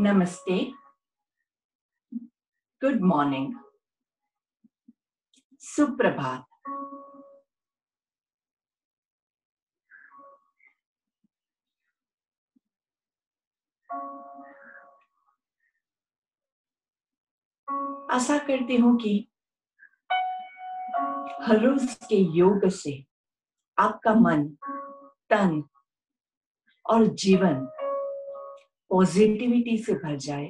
नमस्ते, good morning, सुप्रभात। आशा करती हूँ कि हर रोज के योग से आपका मन, तन और जीवन पॉजिटिविटी से भर जाए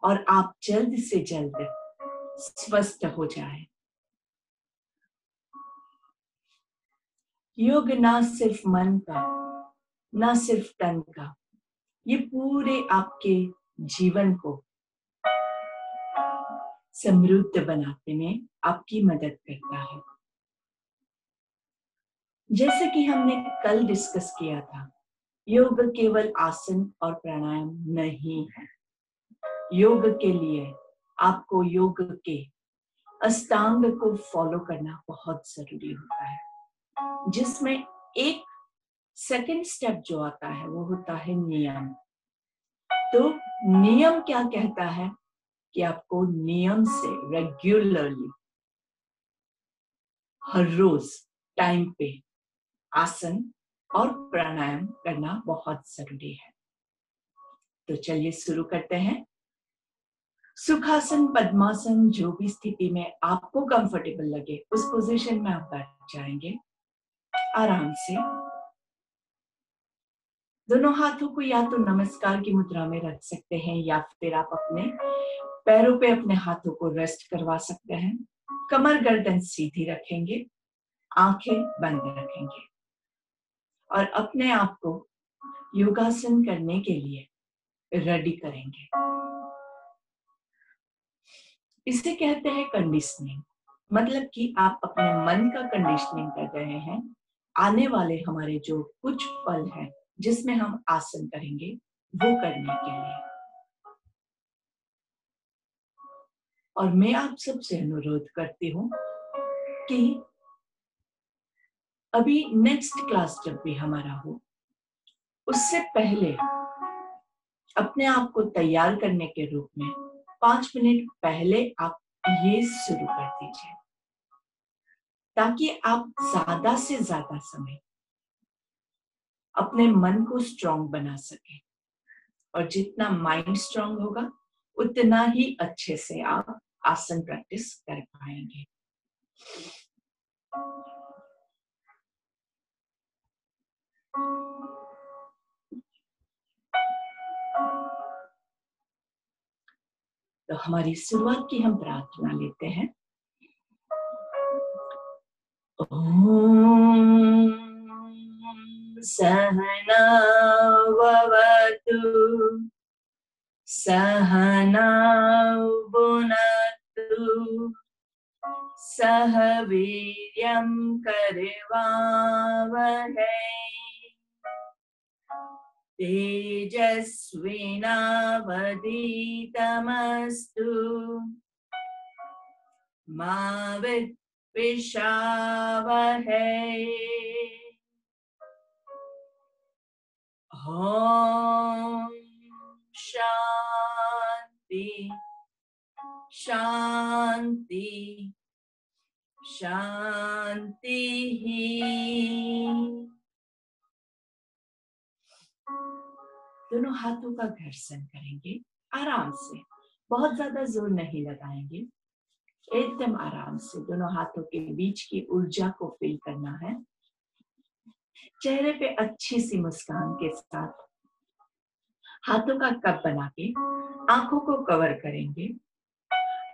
और आप जल्द से जल्द स्वस्थ हो जाए। योग ना सिर्फ मन का, ना सिर्फ तन का, ये पूरे आपके जीवन को समृद्ध बनाने में आपकी मदद करता है। जैसे कि हमने कल डिस्कस किया था, योग केवल आसन और प्राणायाम नहीं है। योग के लिए आपको योग के अष्टांग को फॉलो करना बहुत जरूरी होता है, जिसमें एक सेकंड स्टेप जो आता है वो होता है नियम। तो नियम क्या कहता है कि आपको नियम से रेगुलरली हर रोज टाइम पे आसन और प्राणायाम करना बहुत जरूरी है। तो चलिए शुरू करते हैं। सुखासन, पद्मासन, जो भी स्थिति में आपको कंफर्टेबल लगे उस पोजीशन में आप बैठ जाएंगे आराम से। दोनों हाथों को या तो नमस्कार की मुद्रा में रख सकते हैं या फिर आप अपने पैरों पे अपने हाथों को रेस्ट करवा सकते हैं। कमर गर्दन सीधी रखेंगे, आंखें बंद रखेंगे और अपने आप को योगासन करने के लिए रेडी करेंगे। इसे कहते हैं कंडीशनिंग, मतलब कि आप अपने मन का कंडीशनिंग कर रहे हैं। आने वाले हमारे जो कुछ पल हैं जिसमें हम आसन करेंगे वो करने के लिए। और मैं आप सबसे अनुरोध करती हूँ कि अभी नेक्स्ट क्लास जब भी हमारा हो, उससे पहले अपने आप को तैयार करने के रूप में 5 मिनट पहले आप ये शुरू कर दीजिए, ताकि आप ज्यादा से ज्यादा समय अपने मन को स्ट्रांग बना सके। और जितना माइंड स्ट्रांग होगा उतना ही अच्छे से आप आसन प्रैक्टिस कर पाएंगे। तो हमारी शुरुआत की हम प्रार्थना लेते हैं। ओम सहना भवतु सहना भुनक्तु सह वीर्यं करवावहै तेजस्विनावधीतमस्तु मा विद्विषावहै। ओम शांति शांति शांति। दोनों हाथों का घर्षण करेंगे आराम से, बहुत ज्यादा जोर नहीं लगाएंगे, एकदम आराम से दोनों हाथों के बीच की ऊर्जा को फील करना है। चेहरे पे अच्छी सी मुस्कान के साथ हाथों का कप बना के आंखों को कवर करेंगे।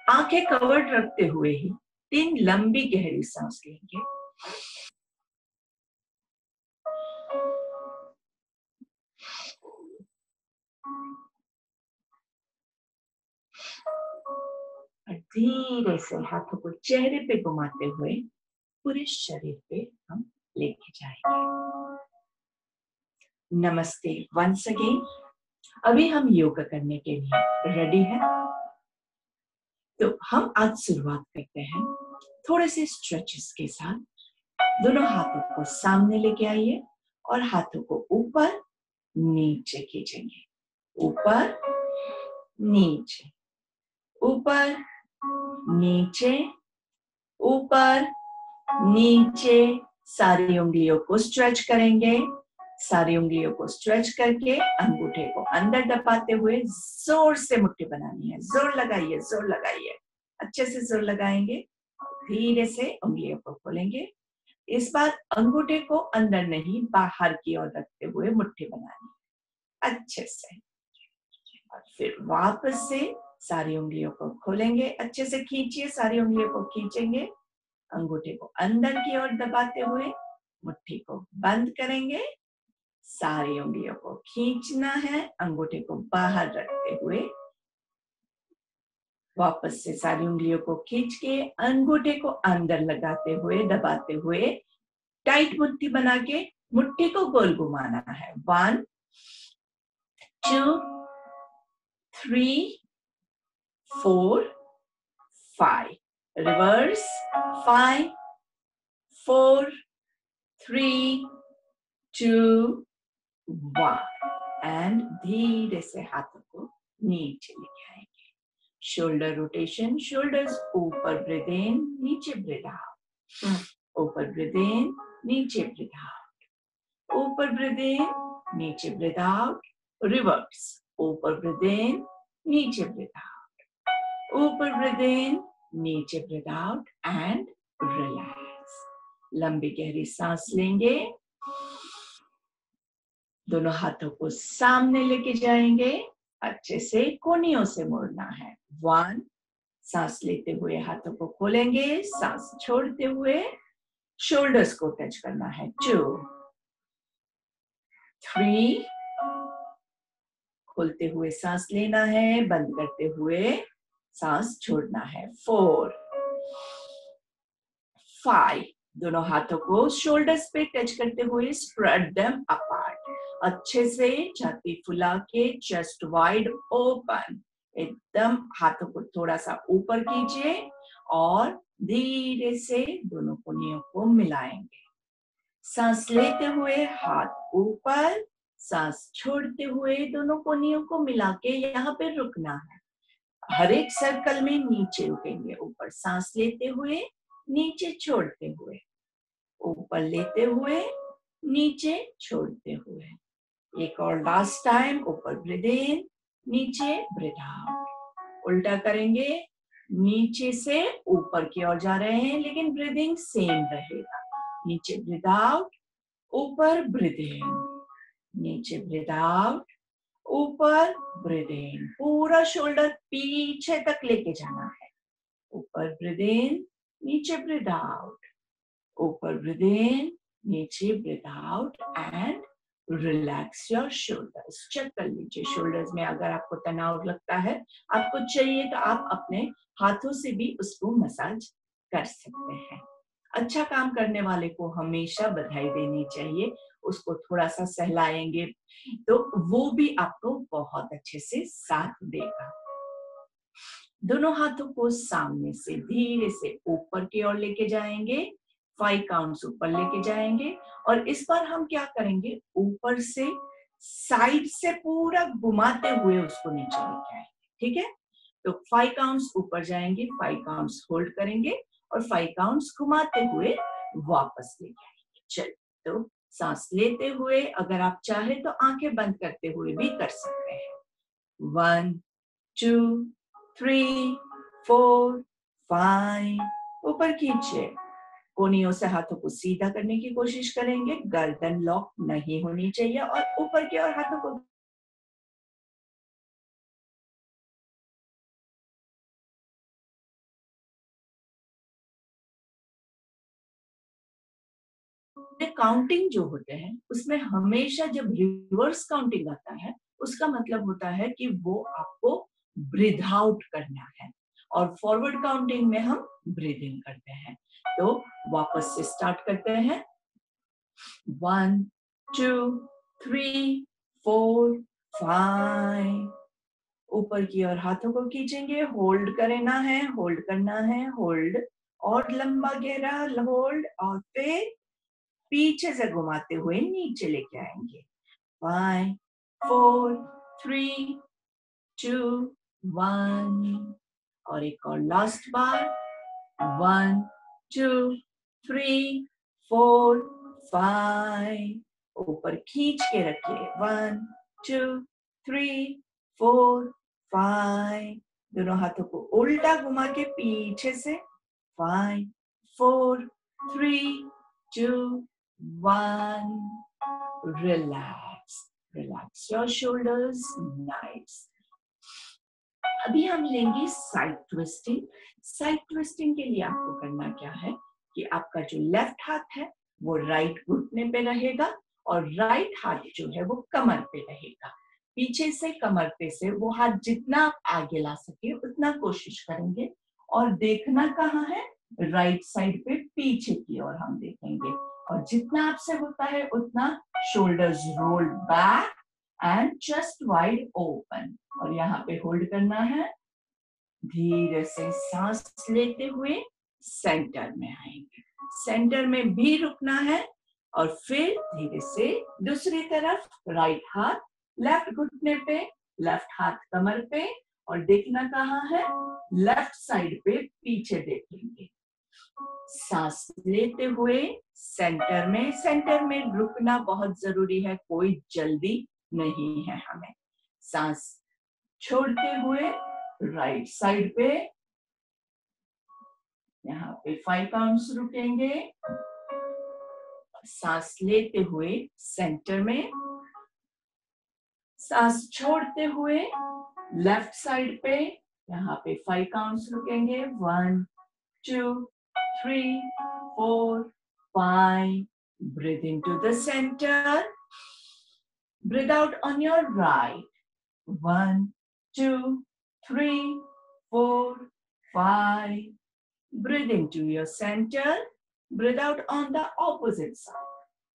आंखें कवर्ड रखते हुए ही 3 लंबी गहरी सांस लेंगे। और धीरे से हाथों को चेहरे पे घुमाते हुए पूरे शरीर पे हम लेके जाएंगे। नमस्ते वंस अगेन। अभी हम योग करने के लिए रेडी हैं। तो हम आज शुरुआत करते हैं थोड़े से स्ट्रेचेस के साथ। दोनों हाथों को सामने लेके आइए और हाथों को ऊपर नीचे खींचेंगे। ऊपर नीचे, ऊपर नीचे, ऊपर नीचे। सारी उंगलियों को स्ट्रेच करेंगे। सारी उंगलियों को स्ट्रेच करके अंगूठे को अंदर दबाते हुए जोर से मुट्ठी बनानी है। जोर लगाइए, जोर लगाइए, अच्छे से जोर लगाएंगे। धीरे से उंगलियों को खोलेंगे। इस बार अंगूठे को अंदर नहीं, बाहर की ओर रखते हुए मुट्ठी बनानी है अच्छे से। और फिर वापस से सारी उंगलियों को खोलेंगे, अच्छे से खींचिए। सारी उंगलियों को खींचेंगे, अंगूठे को अंदर की ओर दबाते हुए मुट्ठी को बंद करेंगे। सारी उंगलियों को खींचना है, अंगूठे को बाहर रखते हुए। वापस से सारी उंगलियों को खींच के अंगूठे को अंदर लगाते हुए दबाते हुए टाइट मुट्ठी बना के मुट्ठी को गोल घुमाना है। 1 2 3 4 5। रिवर्स। 5 4 3 2 1। एंड धीरे से हाथों को नीचे लेके आएंगे। शोल्डर रोटेशन, शोल्डर्स ऊपर, ब्रीथ इन, नीचे ब्रीथ आउट। ऊपर ब्रीथ इन, नीचे ब्रीथ आउट। ऊपर ब्रीथ इन, नीचे ब्रीथ आउट। रिवर्स। ऊपर ब्रीथ इन, नीचे ब्रीथ आउट। ऊपर ब्रीथ इन, नीचे ब्रीथ आउट एंड रिलैक्स। लंबी गहरी सांस लेंगे। दोनों हाथों को सामने लेके जाएंगे, अच्छे से कोनियों से मोड़ना है। 1। सांस लेते हुए हाथों को खोलेंगे, सांस छोड़ते हुए शोल्डर्स को टच करना है। 2 3। खोलते हुए सांस लेना है, बंद करते हुए सांस छोड़ना है। 4 5। दोनों हाथों को शोल्डर्स पे टच करते हुए स्प्रेड देम अपार्ट। अच्छे से छाती फुला के चेस्ट वाइड ओपन। एकदम हाथों को थोड़ा सा ऊपर कीजिए और धीरे से दोनों कोनियों को मिलाएंगे। सांस लेते हुए हाथ ऊपर, सांस छोड़ते हुए दोनों कोनियों को मिला के यहाँ पे रुकना है। हर एक सर्कल में नीचे रुकेंगे। ऊपर सांस लेते हुए, नीचे छोड़ते हुए, ऊपर लेते हुए, नीचे छोड़ते हुए। एक और लास्ट टाइम। ऊपर ब्रीथ इन, नीचे ब्रीथ आउट। उल्टा करेंगे, नीचे से ऊपर की ओर जा रहे हैं लेकिन ब्रीदिंग सेम रहेगा। नीचे ब्रीथ आउट, ऊपर ब्रीथ इन, नीचे ब्रीथ आउट, ऊपर ब्रीथ इन। पूरा शोल्डर पीछे तक लेके जाना है। ऊपर ब्रीथ इन, नीचे ब्रीथ आउट, ऊपर ब्रीथ इन, नीचे breathe out and relax your shoulders. Check कर लीजिए शोल्डर्स में अगर आपको तनाव लगता है, आपको चाहिए तो आप अपने हाथों से भी उसको मसाज कर सकते हैं। अच्छा काम करने वाले को हमेशा बधाई देनी चाहिए। उसको थोड़ा सा सहलाएंगे तो वो भी आपको बहुत अच्छे से साथ देगा। दोनों हाथों को सामने से धीरे से ऊपर की ओर लेके जाएंगे। 5 काउंट्स ऊपर लेके जाएंगे और इस बार हम क्या करेंगे, ऊपर से साइड से पूरा घुमाते हुए उसको नीचे लेके आएंगे। ठीक है, तो 5 काउंट्स ऊपर जाएंगे, 5 काउंट्स होल्ड करेंगे और 5 काउंट्स घुमाते हुए वापस लेके आएंगे। चलिए, तो सांस लेते हुए अगर आप चाहे तो आंखें बंद करते हुए भी कर सकते हैं। 1 2 3 4 5। ऊपर खींचे, कोनियों से हाथों को सीधा करने की कोशिश करेंगे। गर्दन लॉक नहीं होनी चाहिए और ऊपर की ओर हाथों को काउंटिंग जो होते हैं उसमें हमेशा जब रिवर्स काउंटिंग आता है उसका मतलब होता है कि वो आपको ब्रीथ आउट करना है और फॉरवर्ड काउंटिंग में हम ब्रीदिंग करते हैं। तो वापस से स्टार्ट करते हैं। 1 2 3 4 5, ऊपर की ओर हाथों को खींचेंगे, होल्ड करना है, होल्ड करना है, होल्ड, और लंबा गहरा होल्ड, और फिर पीछे से घुमाते हुए नीचे लेके आएंगे। 5, 4, 3, 2, 1, और एक और लास्ट बार। 1, 2, 3, 4, 5, ऊपर खींच के रखिए। 1, 2, 3, 4, 5, दोनों हाथों को उल्टा घुमा के पीछे से। 5, 4, 3, 2, 1, relax, relax your shoulders, nice. अभी हम लेंगे साइड ट्विस्टिंग। साइड ट्विस्टिंग के लिए आपको करना क्या है कि आपका जो लेफ्ट हाथ है वो राइट घुटने पे रहेगा, और राइट हाथ जो है वो कमर पे रहेगा। पीछे से कमर पे से वो हाथ जितना आप आगे ला सके उतना कोशिश करेंगे, और देखना कहाँ है, राइट साइड पे पीछे की ओर हम देखेंगे, और जितना आपसे होता है उतना shoulders roll back and chest wide open, और यहाँ पे होल्ड करना है। धीरे से सांस लेते हुए सेंटर में आएंगे, सेंटर में भी रुकना है, और फिर धीरे से दूसरी तरफ राइट हाथ लेफ्ट घुटने पे, लेफ्ट हाथ कमर पे, और देखना कहाँ है, लेफ्ट साइड पे पीछे देखेंगे। सांस लेते हुए सेंटर में रुकना बहुत जरूरी है, कोई जल्दी नहीं है हमें। सांस छोड़ते हुए राइट साइड पे, यहाँ पे 5 काउंट्स रुकेंगे। सांस लेते हुए सेंटर में, सांस छोड़ते हुए लेफ्ट साइड पे, यहाँ पे 5 काउंट्स रुकेंगे। 1, 2, 3, 4, 5. Breathe into the center. Breathe out on your right. 1, 2, 3, 4, 5. Breathe into your center. Breathe out on the opposite side.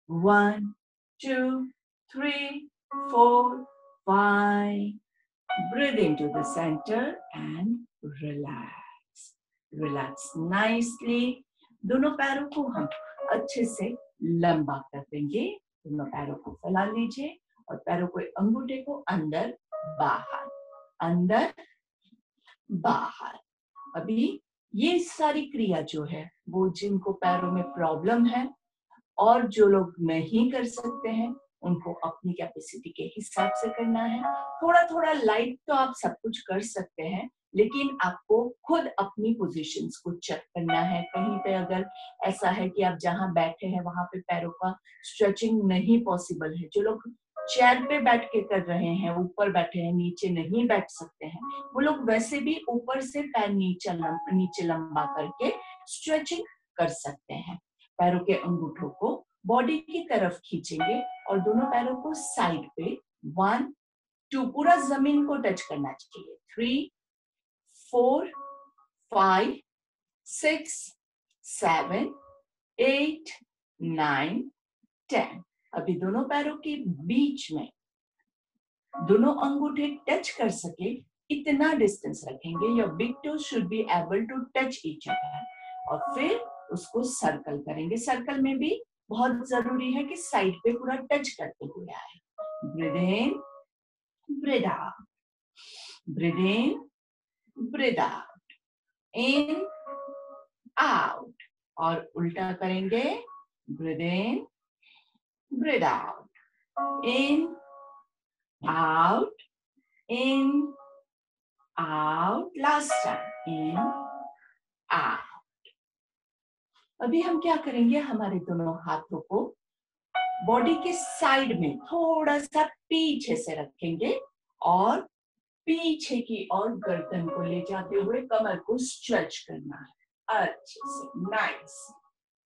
1, 2, 3, 4, 5. Breathe into the center and relax. Relax nicely. दोनों पैरों को हम अच्छे से लंबा कर देंगे। दोनों पैरों को फैला लीजिए, और पैरों को अंगूठे को अंदर बाहर, अंदर बाहर। अभी ये सारी क्रिया जो है वो जिनको पैरों में प्रॉब्लम है और जो लोग नहीं कर सकते हैं उनको अपनी कैपेसिटी के हिसाब से करना है। थोड़ा थोड़ा लाइट तो आप सब कुछ कर सकते हैं, लेकिन आपको खुद अपनी पोजीशंस को चेक करना है। कहीं पे अगर ऐसा है कि आप जहां बैठे हैं वहां पे पैरों का स्ट्रेचिंग नहीं पॉसिबल है, जो लोग चेयर पे बैठ के कर रहे हैं, ऊपर बैठे हैं, नीचे नहीं बैठ सकते हैं, वो लोग वैसे भी ऊपर से पैर नीचे लंबा करके स्ट्रेचिंग कर सकते हैं। पैरों के अंगूठों को बॉडी की तरफ खींचेंगे और दोनों पैरों को साइड पे 1, 2 पूरा जमीन को टच करना चाहिए। 3, 4, 5, 6, 7, 8, 9, 10। अभी दोनों पैरों के बीच में दोनों अंगूठे टच कर सके इतना डिस्टेंस रखेंगे। Your big toe should be able to touch each other, और फिर उसको सर्कल करेंगे। सर्कल में भी बहुत जरूरी है कि साइड पे पूरा टच करते हुए आए। ब्रीथ इन, ब्रीथ आउट, ब्रीथ इन, ब्रीथ आउट, इन, आउट, और उल्टा करेंगे। ब्रीथ इन, ब्रीथ आउट, इन, आउट, इन, आउट, लास्ट टाइम, इन, आउट। अभी हम क्या करेंगे, हमारे दोनों हाथों को बॉडी के साइड में थोड़ा सा पीछे से रखेंगे, और पीछे की ओर गर्दन को ले जाते हुए कमर को स्ट्रेच करना है अच्छे से। नाइस,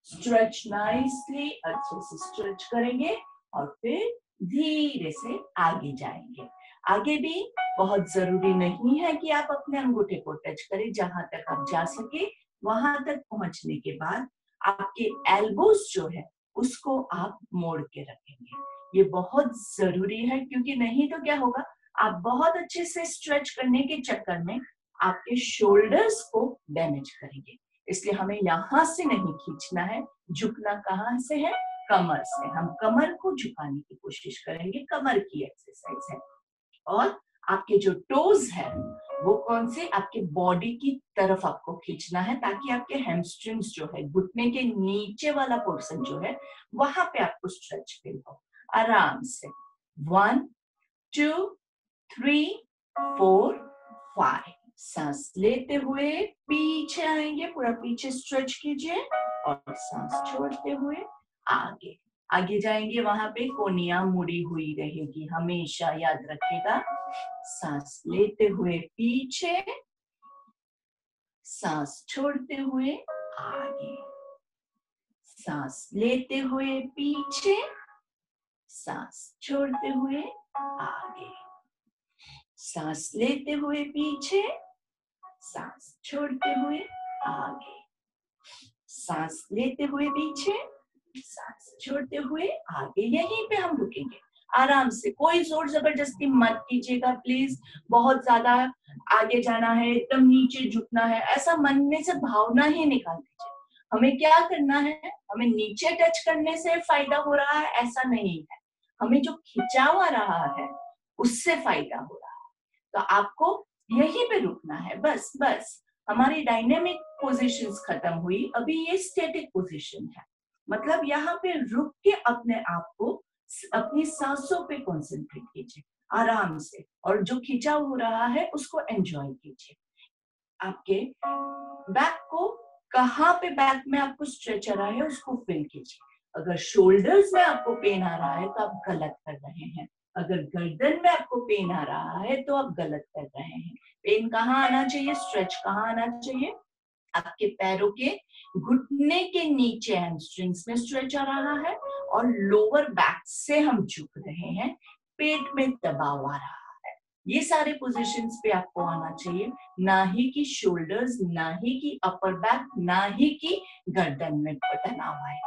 स्ट्रेच नाइसली, अच्छे से स्ट्रेच करेंगे, और फिर धीरे से आगे जाएंगे। आगे भी बहुत जरूरी नहीं है कि आप अपने अंगूठे को टच करें, जहां तक आप जा सके वहां तक पहुंचने के बाद आपके एल्बोज जो है उसको आप मोड़ के रखेंगे। ये बहुत जरूरी है, क्योंकि नहीं तो क्या होगा, आप बहुत अच्छे से स्ट्रेच करने के चक्कर में आपके शोल्डर्स को डैमेज करेंगे। इसलिए हमें यहाँ से नहीं खींचना है। झुकना कहाँ से है? कमर से। हम कमर को झुकाने की कोशिश करेंगे, कमर की एक्सरसाइज है। और आपके जो टोज है वो कौन से? आपके बॉडी की तरफ आपको खींचना है, ताकि आपके हैमस्ट्रिंग्स जो है, घुटने के नीचे वाला पोर्शन जो है, वहां पे आपको स्ट्रेच फील हो। आराम से 1 2 3 4 5। सांस लेते हुए पीछे आएंगे, पूरा पीछे स्ट्रेच कीजिए और सांस छोड़ते हुए आगे आगे जाएंगे। वहां पे कोनिया मुड़ी हुई रहेगी, हमेशा याद रखिएगा। सांस लेते हुए पीछे, सांस छोड़ते हुए आगे, सांस लेते हुए पीछे, सांस छोड़ते हुए आगे, सांस लेते हुए पीछे, सांस छोड़ते हुए आगे, सांस लेते हुए पीछे, सांस छोड़ते हुए आगे। यहीं पे हम रुकेंगे आराम से। कोई जोर जबरदस्ती मत कीजिएगा प्लीज। बहुत ज्यादा आगे जाना है, एकदम नीचे झुकना है, ऐसा मन में से भावना ही निकाल दीजिए। हमें क्या करना है? हमें नीचे टच करने से फायदा हो रहा है ऐसा नहीं है, हमें जो खिंचाव आ रहा है उससे फायदा हो रहा है। तो आपको यहीं पे रुकना है, बस बस। हमारी डायनेमिक पोजीशंस खत्म हुई, अभी ये स्टैटिक पोजीशन है। मतलब यहाँ पे रुक के अपने आप को, अपनी सांसों पे कंसंट्रेट कीजिए आराम से, और जो खिंचाव हो रहा है उसको एंजॉय कीजिए। आपके बैक को, कहाँ पे बैक में आपको स्ट्रेच आ रहा है उसको फील कीजिए। अगर शोल्डर्स में आपको पेन आ रहा है तो आप गलत कर रहे हैं। अगर गर्दन में आपको पेन आ रहा है तो आप गलत कर रहे हैं। पेन कहाँ आना चाहिए? स्ट्रेच कहाँ आना चाहिए? आपके पैरों के घुटने के नीचे हैमस्ट्रिंग्स में स्ट्रेच आ रहा है, और लोअर बैक से हम झुक रहे हैं, पेट में दबाव आ रहा है। ये सारे पोजीशंस पे आपको आना चाहिए, ना ही कि शोल्डर्स, ना ही कि अपर बैक, ना ही कि गर्दन में तनाव आए।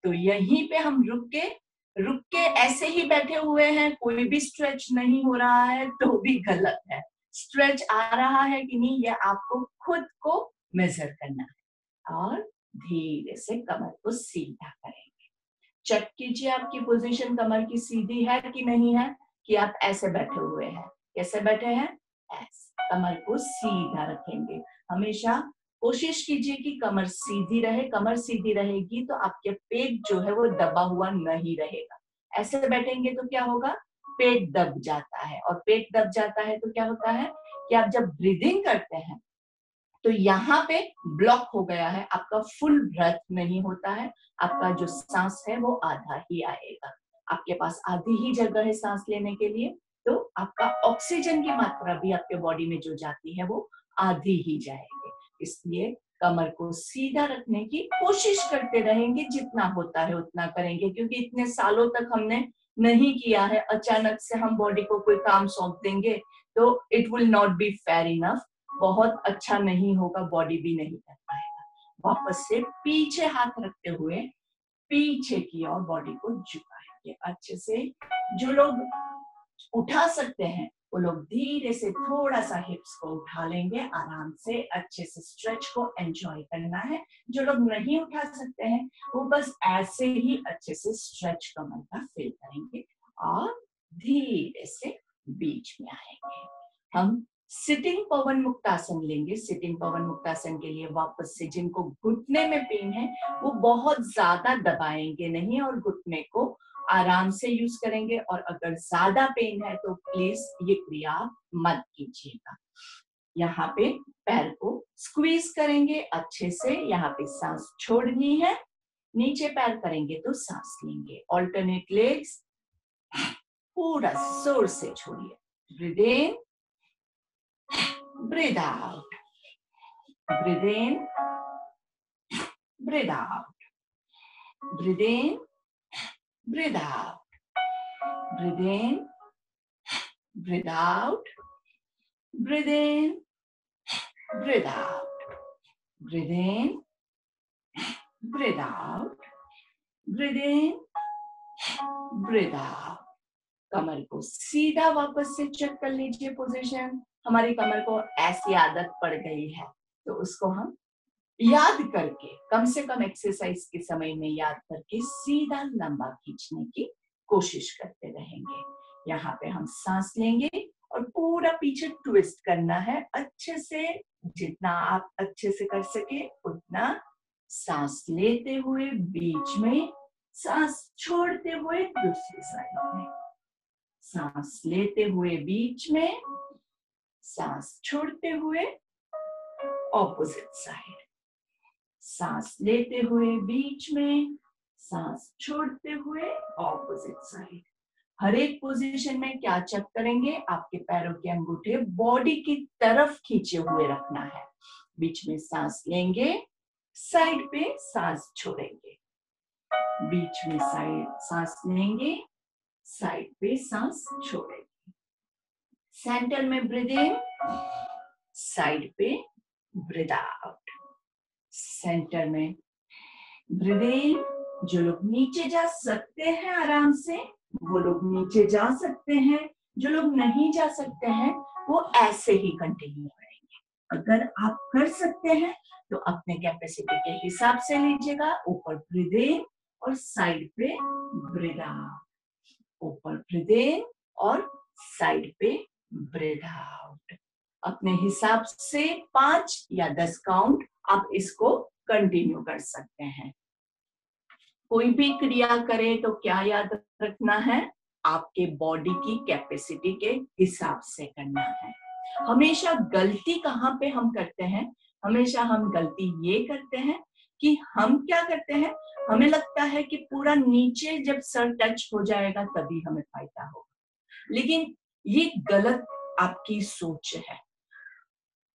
तो यहीं पे हम रुक के ऐसे ही बैठे हुए हैं, कोई भी स्ट्रेच नहीं हो रहा है तो भी गलत है। स्ट्रेच आ रहा है कि नहीं, ये आपको खुद को मेजर करना है। और धीरे से कमर को सीधा करेंगे। चेक कीजिए आपकी पोजीशन कमर की सीधी है कि नहीं है, कि आप ऐसे बैठे हुए हैं। कैसे बैठे हैं? ऐसे। कमर को सीधा रखेंगे। हमेशा कोशिश कीजिए कि कमर सीधी रहे। कमर सीधी रहेगी तो आपके पेट जो है वो दबा हुआ नहीं रहेगा। ऐसे बैठेंगे तो क्या होगा? पेट दब जाता है, और पेट दब जाता है तो क्या होता है कि आप जब ब्रीदिंग करते हैं तो यहाँ पे ब्लॉक हो गया है, आपका फुल ब्रेथ नहीं होता है, आपका जो सांस है वो आधा ही आएगा। आपके पास आधी ही जगह है सांस लेने के लिए, तो आपका ऑक्सीजन की मात्रा भी आपके बॉडी में जो जाती है वो आधी ही जाएगी। इसलिए कमर को सीधा रखने की कोशिश करते रहेंगे, जितना होता है उतना करेंगे, क्योंकि इतने सालों तक हमने नहीं किया है। अचानक से हम बॉडी को कोई काम सौंप देंगे तो it will not be fair enough, बहुत अच्छा नहीं होगा, बॉडी भी नहीं कर पाएगा। वापस से पीछे हाथ रखते हुए पीछे की ओर बॉडी को झुकाएंगे अच्छे से। जो लोग उठा सकते हैं वो लोग धीरे से थोड़ा सा हिप्स को उठा लेंगे, आराम से अच्छे से स्ट्रेच को एंजॉय करना है। जो लोग नहीं उठा सकते हैं वो बस ऐसे ही अच्छे से स्ट्रेच कमर का फील करेंगे और धीरे से बीच में आएंगे। हम सिटिंग पवन मुक्तासन लेंगे। सिटिंग पवन मुक्तासन के लिए वापस से जिनको घुटने में पेन है वो बहुत ज्यादा दबाएंगे नहीं और घुटने को आराम से यूज करेंगे, और अगर ज्यादा पेन है तो प्लीज ये क्रिया मत कीजिएगा। यहाँ पे पैर को स्क्वीज करेंगे अच्छे से, यहाँ पे सांस छोड़नी है, नीचे पैर करेंगे तो सांस लेंगे। ऑल्टरनेट लेग्स, पूरा जोर से छोड़िए। Breathe in, breathe out, breathe in, breathe out, breathe in, breathe out, breathe in, breathe out, breathe in, breathe out, breathe in, breathe out, breathe in, breathe out. कमर को सीधा वापस से चेक कर लीजिए पोजीशन। हमारी कमर को ऐसी आदत पड़ गई है तो उसको हम याद करके, कम से कम एक्सरसाइज के समय में याद करके सीधा लंबा खींचने की कोशिश करते रहेंगे। यहाँ पे हम सांस लेंगे और पूरा पीछे ट्विस्ट करना है अच्छे से। जितना आप अच्छे से कर सके उतना। सांस लेते हुए बीच में, सांस छोड़ते हुए दूसरी साइड में। सांस लेते हुए बीच में, सांस छोड़ते हुए ऑपोजिट साइड। सांस लेते हुए बीच में, सांस छोड़ते हुए ऑपोजिट साइड। हर एक पोजीशन में क्या चेक करेंगे, आपके पैरों के अंगूठे बॉडी की तरफ खींचे हुए रखना है। बीच में सांस लेंगे, साइड पे सांस छोड़ेंगे। बीच में साइड सांस लेंगे, साइड पे सांस छोड़ेंगे। सेंटर में ब्रीथ इन, साइड पे ब्रीथ आउट। सेंटर में ब्रीथ इन। जो लोग नीचे जा सकते हैं आराम से वो लोग नीचे जा सकते हैं, जो लोग नहीं जा सकते हैं वो ऐसे ही कंटिन्यू करेंगे। अगर आप कर सकते हैं तो अपने कैपेसिटी के हिसाब से लीजिएगा। ऊपर ब्रीथ इन और साइड पे ब्रीथ आउट। ऊपर ब्रीथ इन और साइड पे ब्रीथ आउट। अपने हिसाब से 5 या 10 काउंट आप इसको कंटिन्यू कर सकते हैं। कोई भी क्रिया करे तो क्या याद रखना है, आपके बॉडी की कैपेसिटी के हिसाब से करना है। हमेशा गलती कहाँ पे हम करते हैं, हमेशा हम गलती ये करते हैं कि हम क्या करते हैं, हमें लगता है कि पूरा नीचे जब सर टच हो जाएगा तभी हमें फायदा होगा। लेकिन ये गलत आपकी सोच है।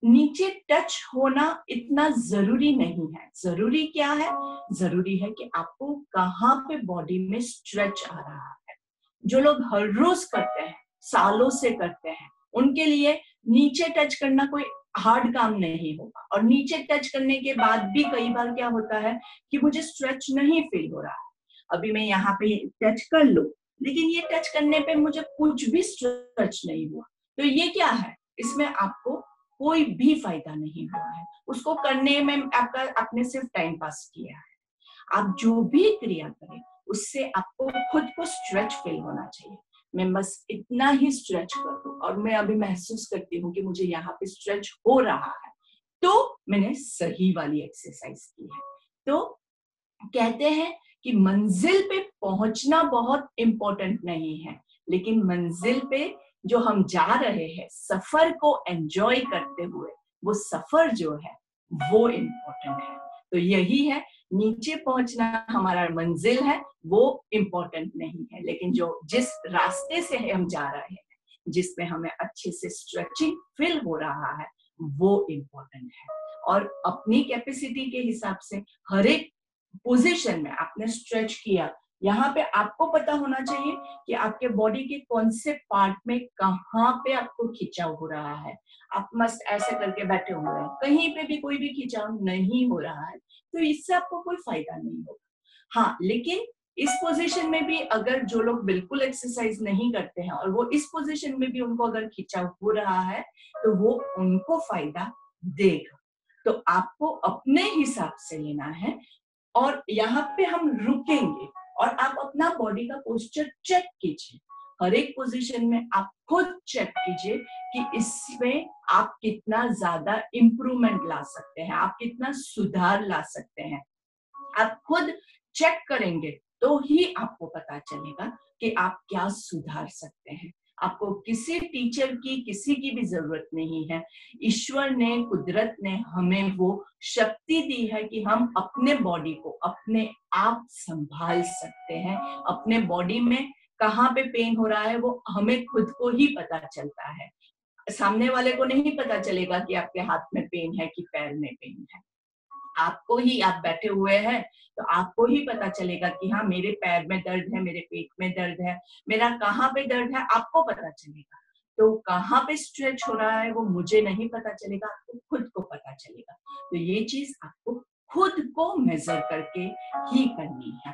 नीचे टच होना इतना जरूरी नहीं है। जरूरी क्या है, जरूरी है कि आपको कहाँ पे बॉडी में स्ट्रेच आ रहा है। जो लोग हर रोज करते हैं, सालों से करते हैं, उनके लिए नीचे टच करना कोई हार्ड काम नहीं होगा। और नीचे टच करने के बाद भी कई बार क्या होता है कि मुझे स्ट्रेच नहीं फील हो रहा है। अभी मैं यहाँ पे टच कर लूं, लेकिन ये टच करने पे मुझे कुछ भी स्ट्रेच नहीं हुआ, तो ये क्या है, इसमें आपको कोई भी फायदा नहीं हुआ है। उसको करने में आपका आपने सिर्फ टाइम पास किया है। आप जो भी क्रिया करें उससे आपको खुद को स्ट्रेच फील होना चाहिए। मैं बस इतना ही स्ट्रेच करूं और मैं अभी महसूस करती हूँ कि मुझे यहाँ पे स्ट्रेच हो रहा है, तो मैंने सही वाली एक्सरसाइज की है। तो कहते हैं कि मंजिल पे पहुंचना बहुत इंपॉर्टेंट नहीं है, लेकिन मंजिल पे जो हम जा रहे हैं, सफर को एंजॉय करते हुए, वो सफर जो है वो इम्पोर्टेंट है। तो यही है, नीचे पहुंचना हमारा मंजिल है, वो इम्पोर्टेंट नहीं है, लेकिन जो जिस रास्ते से हम जा रहे हैं, जिसमें हमें अच्छे से स्ट्रेचिंग फील हो रहा है, वो इम्पोर्टेंट है। और अपनी कैपेसिटी के हिसाब से हर एक पोजीशन में आपने स्ट्रेच किया, यहाँ पे आपको पता होना चाहिए कि आपके बॉडी के कौन से पार्ट में कहाँ पे आपको खिंचाव हो रहा है। आप मस्त ऐसे करके बैठे हुए हैं, कहीं पे भी कोई भी खिंचाव नहीं हो रहा है, तो इससे आपको कोई फायदा नहीं होगा। हाँ, लेकिन इस पोजीशन में भी अगर जो लोग बिल्कुल एक्सरसाइज नहीं करते हैं और वो इस पोजीशन में भी उनको अगर खिंचाव हो रहा है, तो वो उनको फायदा देगा। तो आपको अपने हिसाब से लेना है और यहाँ पे हम रुकेंगे और आप अपना बॉडी का पोस्चर चेक कीजिए। हर एक पोजीशन में आप खुद चेक कीजिए कि इसमें आप कितना ज्यादा इंप्रूवमेंट ला सकते हैं, आप कितना सुधार ला सकते हैं। आप खुद चेक करेंगे तो ही आपको पता चलेगा कि आप क्या सुधार सकते हैं। आपको किसी टीचर की, किसी की भी जरूरत नहीं है। ईश्वर ने, कुदरत ने हमें वो शक्ति दी है कि हम अपने बॉडी को अपने आप संभाल सकते हैं। अपने बॉडी में कहाँ पे पेन हो रहा है वो हमें खुद को ही पता चलता है। सामने वाले को नहीं पता चलेगा कि आपके हाथ में पेन है कि पैर में पेन है। आपको ही, आप बैठे हुए हैं तो आपको ही पता चलेगा कि हाँ, मेरे पैर में दर्द है, मेरे पेट में दर्द है, मेरा कहाँ पे दर्द है, आपको पता चलेगा। तो कहाँ पे स्ट्रेच हो रहा है वो मुझे नहीं पता चलेगा, आपको खुद को पता चलेगा। तो ये चीज आपको खुद को मेजर करके ही करनी है।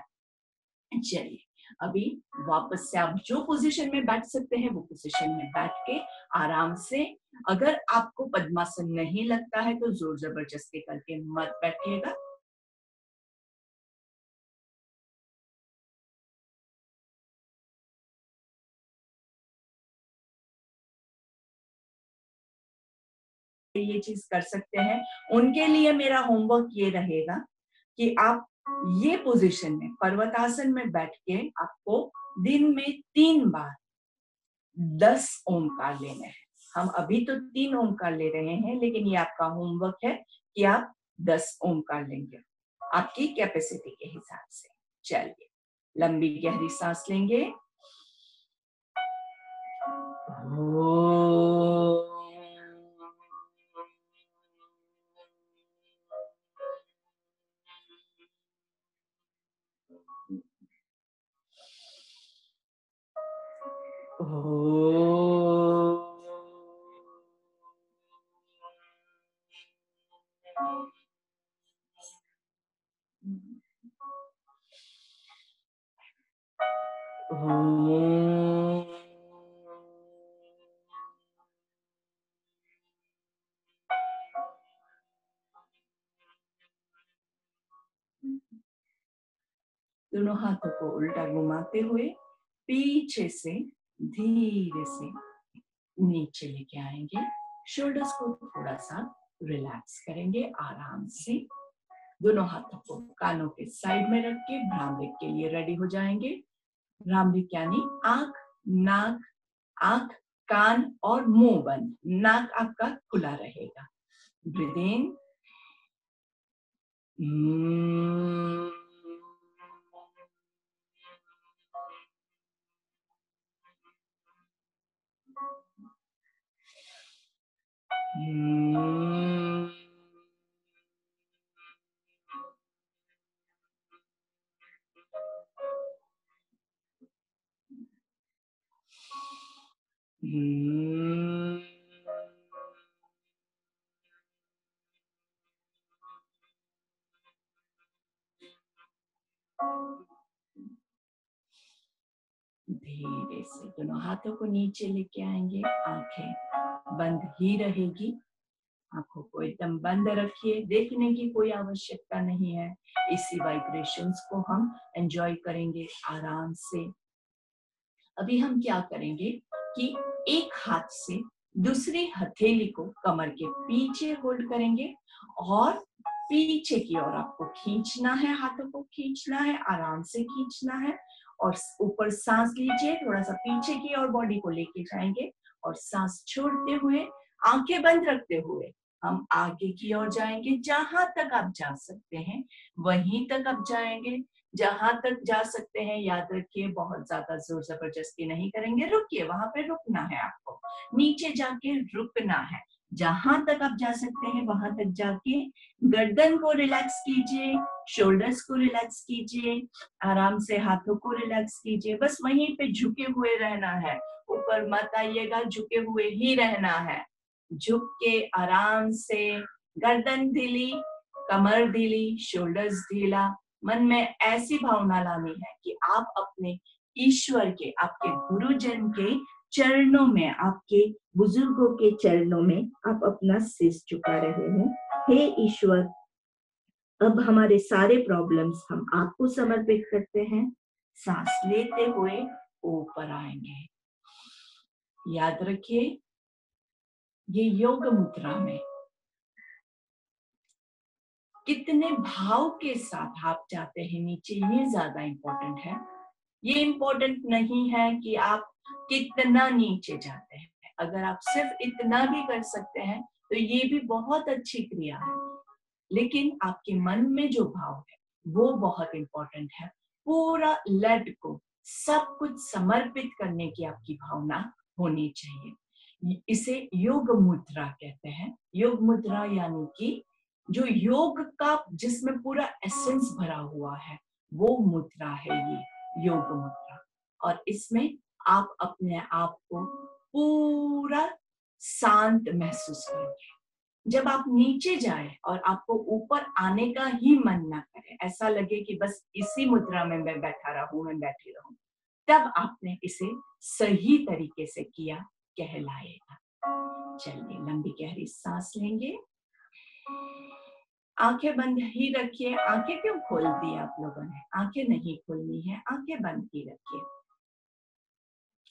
चलिए, अभी वापस से आप जो पोजीशन में बैठ सकते हैं वो पोजीशन में बैठ के आराम से, अगर आपको पद्मासन नहीं लगता है तो जोर जबरदस्ती करके मत बैठिएगा। ये चीज कर सकते हैं, उनके लिए मेरा होमवर्क ये रहेगा कि आप ये पोजीशन में पर्वतासन में बैठ के आपको दिन में 3 बार 10 ओमकार लेने हैं। हम अभी तो 3 ओमकार ले रहे हैं, लेकिन ये आपका होमवर्क है कि आप 10 ओमकार लेंगे आपकी कैपेसिटी के हिसाब से। चलिए, लंबी गहरी सांस लेंगे। दोनों हाथों को उल्टा घुमाते हुए पीछे से धीरे से नीचे लेके आएंगे। शोल्डर्स को थोड़ा सा रिलैक्स करेंगे आराम से। दोनों हाथों को कानों के साइड में रख के भ्रामरिक के लिए रेडी हो जाएंगे। भ्रामरिक यानी आंख, नाक, आंख, कान और मुंह बंद। नाक आपका खुला रहेगा। ब्रीथ इन, धीरे से दोनों हाथों को नीचे लेके आएंगे। आंखें बंद ही रहेगी। आंखों को एकदम बंद रखिए, देखने की कोई आवश्यकता नहीं है। इसी वाइब्रेशंस को हम एंजॉय करेंगे आराम से। अभी हम क्या करेंगे कि एक हाथ से दूसरी हथेली को कमर के पीछे होल्ड करेंगे और पीछे की ओर आपको खींचना है, हाथों को खींचना है, आराम से खींचना है और ऊपर सांस लीजिए, थोड़ा सा पीछे की ओर बॉडी को लेके जाएंगे और सांस छोड़ते हुए आंखें बंद रखते हुए हम आगे की ओर जाएंगे। जहां तक आप जा सकते हैं वहीं तक आप जाएंगे। जहां तक जा सकते हैं याद रखिए, बहुत ज्यादा जोर जबरदस्ती नहीं करेंगे। रुकिए, वहां पे रुकना है आपको, नीचे जाके रुकना है। जहां तक आप जा सकते हैं वहां तक जाके गर्दन को रिलैक्स कीजिए, शोल्डर्स को रिलैक्स कीजिए, आराम से हाथों को रिलैक्स कीजिए। बस वहीं पे झुके हुए रहना है, ऊपर मत आइएगा, झुके हुए ही रहना है। झुक के आराम से गर्दन ढीली, कमर ढीली, शोल्डर्स ढीला। मन में ऐसी भावना लानी है कि आप अपने ईश्वर के, आपके गुरुजन के चरणों में, आपके बुजुर्गों के चरणों में आप अपना सिर झुका रहे हैं। हे ईश्वर, अब हमारे सारे प्रॉब्लम्स हम आपको समर्पित करते हैं। सांस लेते हुए ऊपर आएंगे। याद रखिए, ये योग मुद्रा में कितने भाव के साथ आप जाते हैं नीचे, ये ज्यादा इंपॉर्टेंट है। ये इंपॉर्टेंट नहीं है कि आप कितना नीचे जाते हैं। अगर आप सिर्फ इतना भी कर सकते हैं तो ये भी बहुत अच्छी क्रिया है, लेकिन आपके मन में जो भाव है वो बहुत इंपॉर्टेंट है। पूरा लट को सब कुछ समर्पित करने की आपकी भावना होनी चाहिए। इसे योग मुद्रा कहते हैं। योग मुद्रा यानी कि जो योग का, जिसमें पूरा एसेंस भरा हुआ है, वो मुद्रा है ये योग मुद्रा। और इसमें आप अपने आप को पूरा शांत महसूस करेंगे। जब आप नीचे जाए और आपको ऊपर आने का ही मन ना करे, ऐसा लगे कि बस इसी मुद्रा में मैं बैठा रहूं, मैं बैठी रहूं, तब आपने इसे सही तरीके से किया कहलाएगा। चलिए लंबी गहरी सांस लेंगे, आंखें बंद ही रखिए। आंखें क्यों खोल दी आप लोगों ने? आंखें नहीं खोलनी है, आंखें बंद ही रखिए।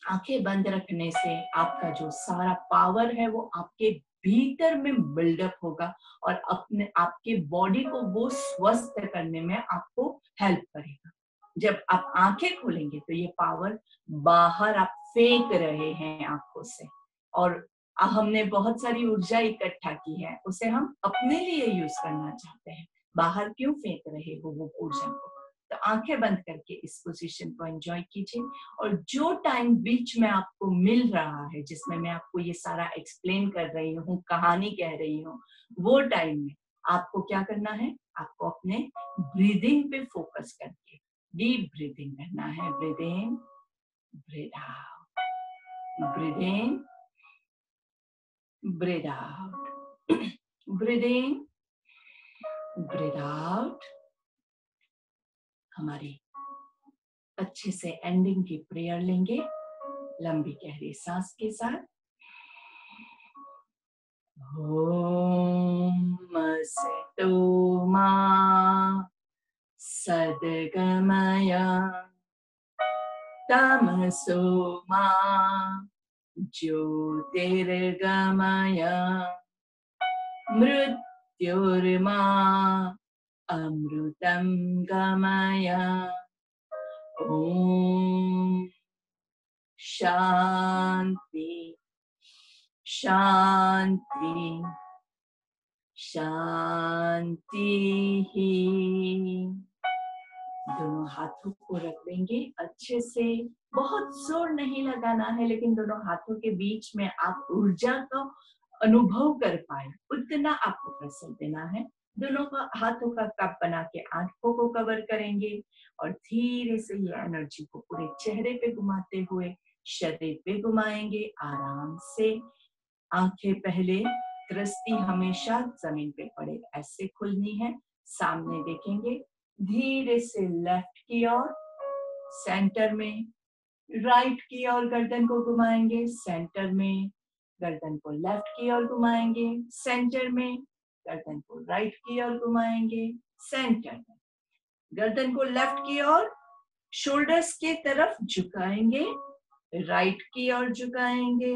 आंखें बंद रखने से आपका जो सारा पावर है वो आपके भीतर में बिल्डअप होगा और अपने आपके बॉडी को वो स्वस्थ करने में आपको हेल्प करेगा। जब आप आंखें खोलेंगे तो ये पावर बाहर आप फेंक रहे हैं आंखों से, और हमने बहुत सारी ऊर्जा इकट्ठा की है, उसे हम अपने लिए यूज करना चाहते हैं। बाहर क्यों फेंक रहे हो वो ऊर्जा को? तो आंखें बंद करके इस पोजीशन को एंजॉय कीजिए। और जो टाइम बीच में आपको मिल रहा है जिसमें मैं आपको ये सारा एक्सप्लेन कर रही हूँ, कहानी कह रही हूँ, वो टाइम में आपको क्या करना है? आपको अपने ब्रीदिंग पे फोकस करके डीप ब्रीदिंग करना है। Breathe in, breathe out, breathe in, breathe out, breathe in, breathe out. हमारी अच्छे से एंडिंग की प्रेयर लेंगे लंबी गहरी सांस के साथ। ओम असतो मा सद्गमय तमसो मा ज्योतिर्गमय मृत्युर्मा अमृतं गमय। ओम शांति शांति शांति ही। दोनों हाथों को रख लेंगे अच्छे से, बहुत जोर नहीं लगाना है, लेकिन दोनों हाथों के बीच में आप ऊर्जा का अनुभव कर पाए उतना आपको प्रेशर देना है। दोनों का हाथों का कप बना के आंखों को कवर करेंगे और धीरे से ये एनर्जी को पूरे चेहरे पे घुमाते हुए शरीर पे घुमाएंगे आराम से। आंखें पहले दृष्टि हमेशा जमीन पे पड़े ऐसे खुलनी है। सामने देखेंगे, धीरे से लेफ्ट की ओर, सेंटर में, राइट की ओर गर्दन को घुमाएंगे, सेंटर में, गर्दन को लेफ्ट की ओर घुमाएंगे, सेंटर में, गर्दन को राइट की ओर घुमाएंगे, सेंटर में, गर्दन को लेफ्ट की ओर, शोल्डर्स के तरफ झुकाएंगे, राइट की ओर झुकाएंगे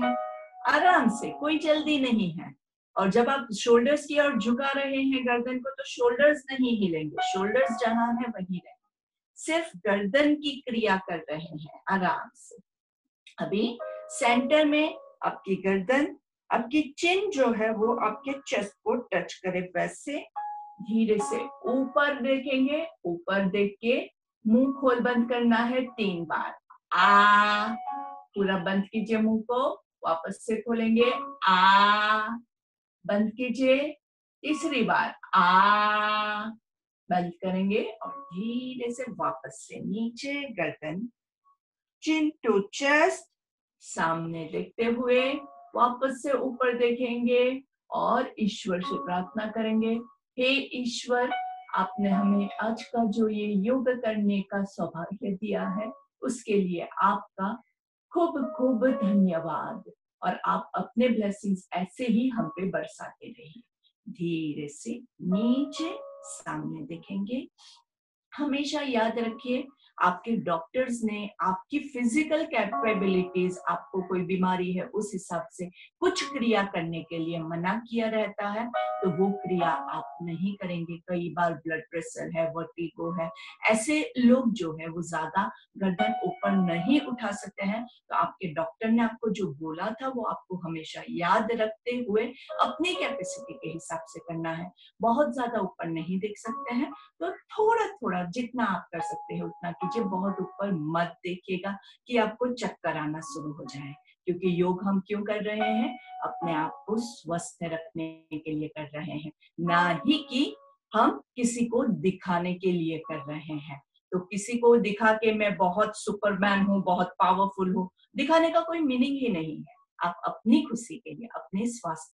आराम से, कोई जल्दी नहीं है। और जब आप शोल्डर्स की ओर झुका रहे हैं गर्दन को तो शोल्डर्स नहीं हिलेंगे, शोल्डर्स जहां है वहीं रहेंगे, सिर्फ गर्दन की क्रिया कर रहे हैं आराम से। अभी सेंटर में आपकी गर्दन, आपकी चिन जो है वो आपके चेस्ट को टच करे, वैसे धीरे से ऊपर देखेंगे, ऊपर देख के मुंह खोल बंद करना है 3 बार। आ, पूरा बंद कीजिए मुंह को, वापस से खोलेंगे, आ, बंद कीजिए, तीसरी बार आ, बंद करेंगे और धीरे से वापस से नीचे, गर्दन चिन टू चेस्ट, सामने देखते हुए वापस से ऊपर देखेंगे और ईश्वर से प्रार्थना करेंगे, हे ईश्वर, आपने हमें आज का जो ये योग करने का सौभाग्य दिया है उसके लिए आपका खूब खूब धन्यवाद, और आप अपने ब्लेसिंग्स ऐसे ही हम पे बरसाते रहिए। धीरे से नीचे, सामने देखेंगे। हमेशा याद रखिए, आपके डॉक्टर्स ने आपकी फिजिकल कैपेबिलिटीज, आपको कोई बीमारी है उस हिसाब से कुछ क्रिया करने के लिए मना किया रहता है, तो वो क्रिया आप नहीं करेंगे। कई बार ब्लड प्रेशर है, वर्टिगो है, ऐसे लोग जो है वो ज्यादा गर्दन ऊपर नहीं उठा सकते हैं, तो आपके डॉक्टर ने आपको जो बोला था वो आपको हमेशा याद रखते हुए अपनी कैपेसिटी के हिसाब से करना है। बहुत ज्यादा ऊपर नहीं देख सकते हैं तो थोड़ा थोड़ा जितना आप कर सकते हैं उतना कीजिए, बहुत ऊपर मत देखिएगा कि आपको चक्कर आना शुरू हो जाए, क्योंकि योग हम क्यों कर रहे हैं? अपने आप को स्वस्थ रखने के लिए कर रहे हैं, ना ही कि हम किसी को दिखाने के लिए कर रहे हैं। तो किसी को दिखा के मैं बहुत सुपरमैन हूँ, बहुत पावरफुल हूँ, दिखाने का कोई मीनिंग ही नहीं है। आप अपनी खुशी के लिए, अपने स्वास्थ्य